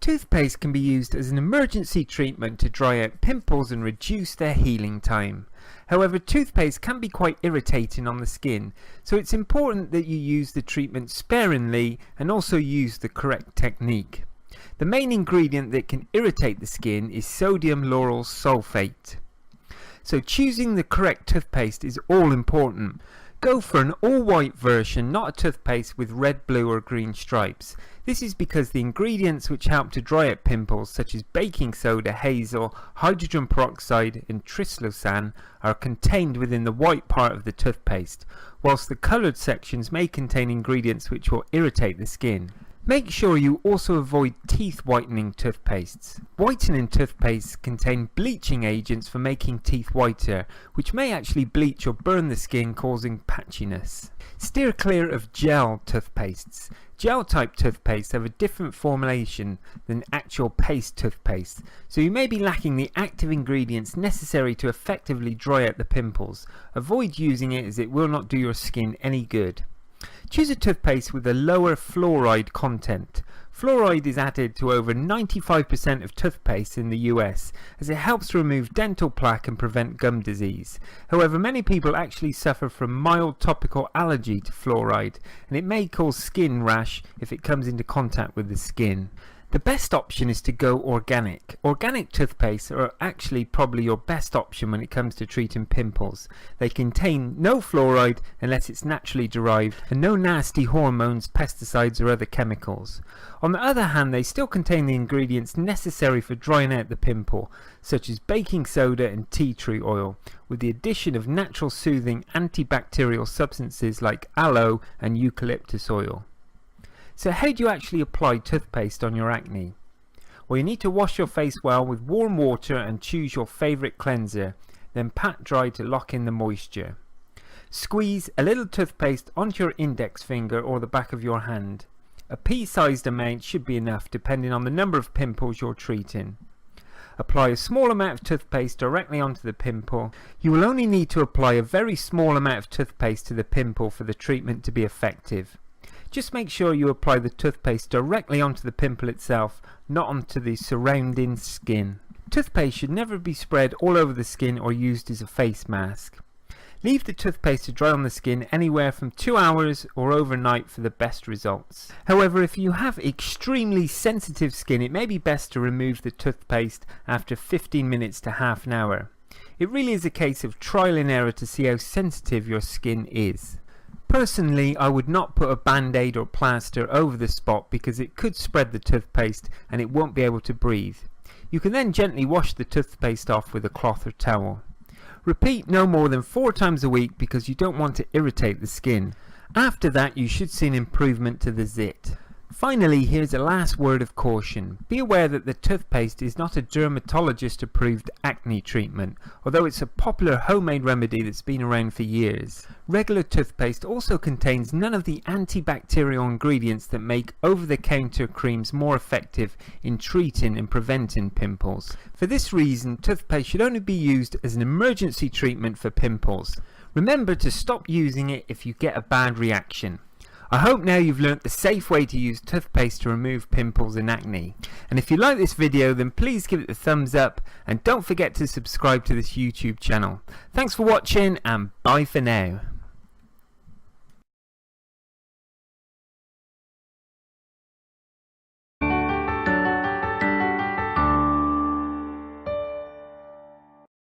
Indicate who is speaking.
Speaker 1: Toothpaste can be used as an emergency treatment to dry out pimples and reduce their healing time. However, toothpaste can be quite irritating on the skin, so it's important that you use the treatment sparingly and also use the correct technique. The main ingredient that can irritate the skin is sodium lauryl sulfate. So choosing the correct toothpaste is all important. Go for an all-white version, not a toothpaste with red, blue or green stripes. This is because the ingredients which help to dry out pimples, such as baking soda, hazel, hydrogen peroxide and trislosan, are contained within the white part of the toothpaste, whilst the coloured sections may contain ingredients which will irritate the skin. Make sure you also avoid teeth whitening toothpastes. Whitening toothpastes contain bleaching agents for making teeth whiter, which may actually bleach or burn the skin, causing patchiness. Steer clear of gel toothpastes. Gel type toothpastes have a different formulation than actual paste toothpaste, so you may be lacking the active ingredients necessary to effectively dry out the pimples. Avoid using it as it will not do your skin any good. Choose a toothpaste with a lower fluoride content. Fluoride is added to over 95% of toothpaste in the US, as it helps to remove dental plaque and prevent gum disease. However, many people actually suffer from mild topical allergy to fluoride, and it may cause skin rash if it comes into contact with the skin. The best option is to go organic. Organic toothpastes are actually probably your best option when it comes to treating pimples. They contain no fluoride unless it's naturally derived, and no nasty hormones, pesticides or other chemicals. On the other hand, they still contain the ingredients necessary for drying out the pimple, such as baking soda and tea tree oil, with the addition of natural soothing antibacterial substances like aloe and eucalyptus oil. So how do you actually apply toothpaste on your acne? Well, you need to wash your face well with warm water and choose your favourite cleanser, then pat dry to lock in the moisture. Squeeze a little toothpaste onto your index finger or the back of your hand. A pea-sized amount should be enough depending on the number of pimples you're treating. Apply a small amount of toothpaste directly onto the pimple. You will only need to apply a very small amount of toothpaste to the pimple for the treatment to be effective. Just make sure you apply the toothpaste directly onto the pimple itself, not onto the surrounding skin. Toothpaste should never be spread all over the skin or used as a face mask. Leave the toothpaste to dry on the skin anywhere from 2 hours or overnight for the best results. However, if you have extremely sensitive skin, it may be best to remove the toothpaste after 15 minutes to half an hour. It really is a case of trial and error to see how sensitive your skin is. Personally, I would not put a band-aid or plaster over the spot because it could spread the toothpaste and it won't be able to breathe. You can then gently wash the toothpaste off with a cloth or towel. Repeat no more than 4 times a week because you don't want to irritate the skin. After that, you should see an improvement to the zit. Finally, here's a last word of caution. Be aware that the toothpaste is not a dermatologist approved acne treatment, although it's a popular homemade remedy that's been around for years. Regular toothpaste also contains none of the antibacterial ingredients that make over-the-counter creams more effective in treating and preventing pimples. For this reason, toothpaste should only be used as an emergency treatment for pimples. Remember to stop using it if you get a bad reaction. I hope now you've learnt the safe way to use toothpaste to remove pimples and acne. And if you like this video, then please give it a thumbs up and don't forget to subscribe to this YouTube channel. Thanks for watching and bye for now.